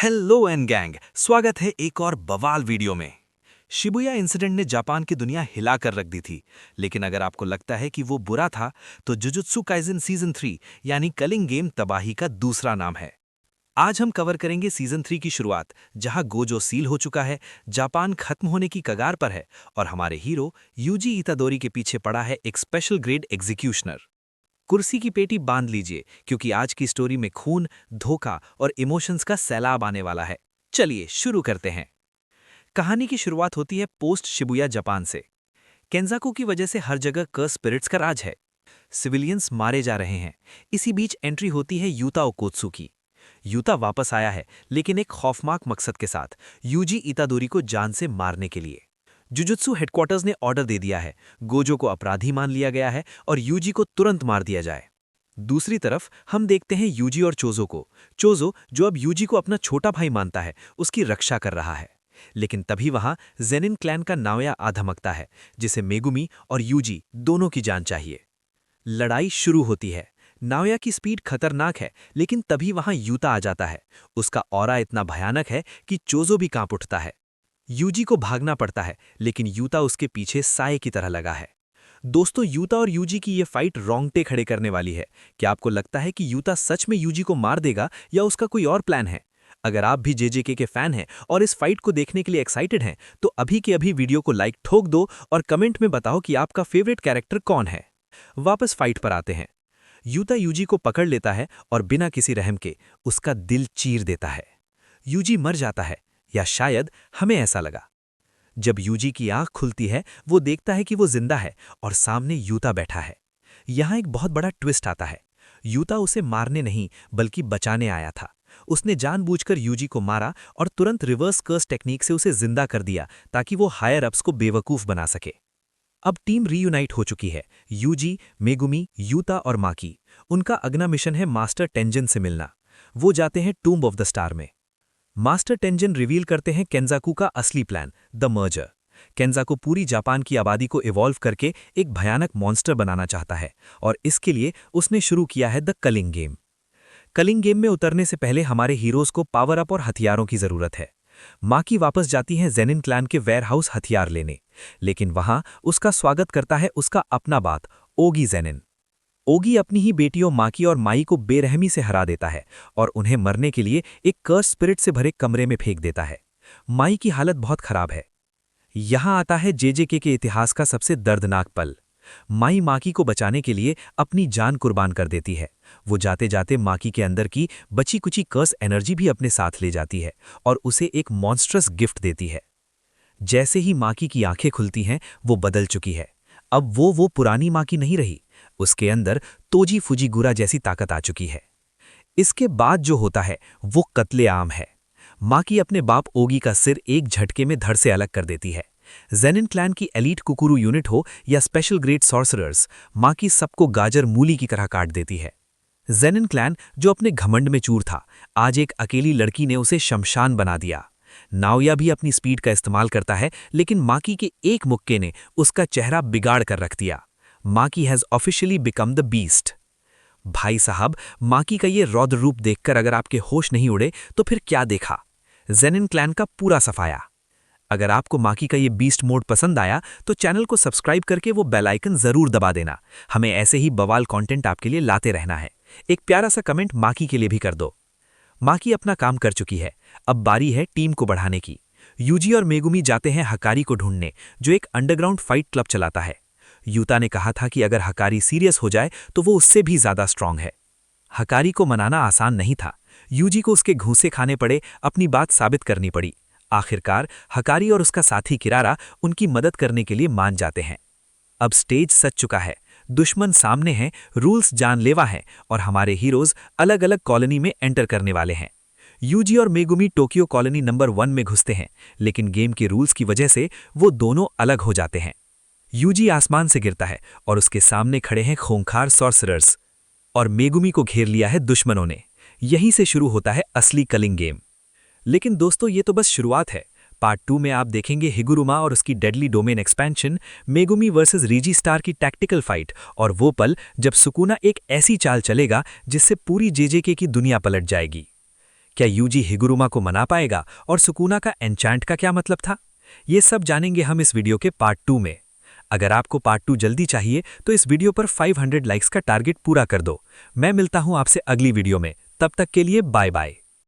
Hello and gang, स्वागत है एक और बवाल वीडियो में। शिबुया इंसिडेंट ने जापान की दुनिया हिला कर रख दी थी, लेकिन अगर आपको लगता है कि वो बुरा था, तो जुजुत्सु काइजन सीजन 3 यानी कलिंग गेम तबाही का दूसरा नाम है। आज हम कवर करेंगे सीजन 3 की शुरुआत, जहां गोजो सील हो चुका है, जापान खत्म होने की कगार पर है और हमारे हीरो यूजी इतादोरी के पीछे पड़ा है एक स्पेशल ग्रेड एग्जीक्यूशनर। कुर्सी की पेटी बांध लीजिए, क्योंकि आज की स्टोरी में खून, धोखा और इमोशंस का सैलाब आने वाला है। चलिए शुरू करते हैं। कहानी की शुरुआत होती है पोस्ट शिबुया जापान से। केंजाकू की वजह से हर जगह कर्स स्पिरिट्स का राज है। सिविलियंस मारे जा रहे हैं। इसी बीच एंट्री होती है यूता ओकोत्सु की। यूता वापस आया है, लेकिन एक खौफनाक मकसद के साथ, यूजी इतादोरी को जान से मारने के लिए। जुजुत्सु हेडक्वार्टर्स ने ऑर्डर दे दिया है, गोजो को अपराधी मान लिया गया है और यूजी को तुरंत मार दिया जाए। दूसरी तरफ हम देखते हैं यूजी और चोजो को। चोजो, जो अब यूजी को अपना छोटा भाई मानता है, उसकी रक्षा कर रहा है। लेकिन तभी वहां जेनिन क्लैन का नावया आ धमकता है, जिसे मेगुमी और यूजी दोनों की जान चाहिए। लड़ाई शुरू होती है। नावया की स्पीड खतरनाक है, लेकिन तभी वहां यूता आ जाता है। उसका ऑरा इतना भयानक है कि चोजो भी कांप उठता है। यूजी को भागना पड़ता है, लेकिन यूता उसके पीछे साए की तरह लगा है। दोस्तों, यूता और यूजी की ये फाइट रोंगटे खड़े करने वाली है। क्या आपको लगता है कि यूता सच में यूजी को मार देगा या उसका कोई और प्लान है? अगर आप भी जेजेके के फैन हैं और इस फाइट को देखने के लिए एक्साइटेड हैं, तो अभी के अभी वीडियो को लाइक ठोक दो और कमेंट में बताओ कि आपका फेवरेट कैरेक्टर कौन है। वापस फाइट पर आते हैं। यूता यूजी को पकड़ लेता है और बिना किसी रहम के उसका दिल चीर देता है। यूजी मर जाता है, या शायद हमें ऐसा लगा। जब यूजी की आंख खुलती है, वो देखता है कि वो जिंदा है और सामने यूता बैठा है। यहां एक बहुत बड़ा ट्विस्ट आता है। यूता उसे मारने नहीं, बल्कि बचाने आया था। उसने जानबूझकर यूजी को मारा और तुरंत रिवर्स कर्स टेक्निक से उसे जिंदा कर दिया, ताकि वो हायर अप्स को बेवकूफ बना सके। अब टीम रीयूनाइट हो चुकी है। यूजी, मेगुमी, यूता और माकी। उनका अगला मिशन है मास्टर टेंजन से मिलना। वो जाते हैं टूम्ब ऑफ द स्टार में। मास्टर टेंजन रिवील करते हैं केंजाकू का असली प्लान, द मर्जर। केंजाकू पूरी जापान की आबादी को इवॉल्व करके एक भयानक मॉन्स्टर बनाना चाहता है, और इसके लिए उसने शुरू किया है the culling game. Culling game में उतरने से पहले हमारे हीरोज को पावर अप और हथियारों की जरूरत है। माकी वापस जाती हैं जेनिन क्लैन के वेयरहाउस हथियार लेने, लेकिन वहां उसका स्वागत करता है उसका अपना बात, ओगी जेनिन। ओगी अपनी ही बेटियों माकी और माई को बेरहमी से हरा देता है और उन्हें मरने के लिए एक कर्स स्पिरिट से भरे कमरे में फेंक देता है। माई की हालत बहुत खराब है। यहां आता है जेजेके के इतिहास का सबसे दर्दनाक पल। माई माकी को बचाने के लिए अपनी जान कुर्बान कर देती है। वो जाते जाते माकी के अंदर की बची कुची कर्स एनर्जी भी अपने साथ ले जाती है और उसे एक मॉन्स्ट्रस गिफ्ट देती है। जैसे ही माकी की आंखें खुलती हैं, वो बदल चुकी है। अब वो पुरानी माकी नहीं रही। उसके अंदर तोजी फुजीगुरा जैसी ताकत आ चुकी है। इसके बाद जो होता है वो कत्लेआम है। माकी अपने बाप ओगी का सिर एक झटके में धड़ से अलग कर देती है। जेनिन क्लैन की एलीट कुकुरू यूनिट हो या स्पेशल ग्रेड सॉर्सरर्स, माकी सबको गाजर मूली की तरह काट देती है। जेनिन क्लैन, जो अपने घमंड में चूर था, आज एक अकेली लड़की ने उसे शमशान बना दिया। नाओया भी अपनी स्पीड का इस्तेमाल करता है, लेकिन माकी के एक मुक्के ने उसका चेहरा बिगाड़ कर रख दिया। Maki has officially become the beast. भाई साहब, माकी का ये रौद्र रूप देखकर अगर आपके होश नहीं उड़े तो फिर क्या देखा? जेनिन क्लैन का पूरा सफाया। अगर आपको माकी का ये बीस्ट मोड पसंद आया तो चैनल को सब्सक्राइब करके वो बेल आइकन जरूर दबा देना। हमें ऐसे ही बवाल कंटेंट आपके लिए लाते रहना है। एक प्यारा सा कमेंट माकी के लिए भी कर दो। माकी अपना काम कर चुकी है, अब बारी है टीम को बढ़ाने की। यूजी और मेगुमी जाते हैं हकारी को ढूंढने, जो एक अंडरग्राउंड फाइट क्लब चलाता है। यूता ने कहा था कि अगर हकारी सीरियस हो जाए तो वो उससे भी ज्यादा स्ट्रांग है। हकारी को मनाना आसान नहीं था। यूजी को उसके घूंसे खाने पड़े, अपनी बात साबित करनी पड़ी। आखिरकार हकारी और उसका साथी किरारा उनकी मदद करने के लिए मान जाते हैं। अब स्टेज सज चुका है। दुश्मन सामने हैं, रूल्स जानलेवा हैं और हमारे हीरोज अलग अलग कॉलोनी में एंटर करने वाले हैं। यूजी और मेगुमी टोक्यो कॉलोनी नंबर 1 में घुसते हैं, लेकिन गेम के रूल्स की वजह से वो दोनों अलग हो जाते हैं। यूजी आसमान से गिरता है और उसके सामने खड़े हैं खूंखार सॉर्सरर्स, और मेगुमी को घेर लिया है दुश्मनों ने। यहीं से शुरू होता है असली कलिंग गेम। लेकिन दोस्तों, ये तो बस शुरुआत है। पार्ट 2 में आप देखेंगे हिगुरुमा और उसकी deadly domain expansion, Megumi versus Reiji star की टैक्टिकल फाइट, और वो पल जब सुकुना एक ऐसी चाल चलेगा जिससे पूरी जेजेके की दुनिया पलट जाएगी। क्या यूजी हिगुरुमा को मना पाएगा और सुकुना का एन्चेंट का क्या मतलब था? ये सब जानेंगे हम इस वीडियो के पार्ट 2 में। अगर आपको पार्ट 2 जल्दी चाहिए तो इस वीडियो पर 500 लाइक्स का टारगेट पूरा कर दो। मैं मिलता हूं आपसे अगली वीडियो में, तब तक के लिए बाय बाय।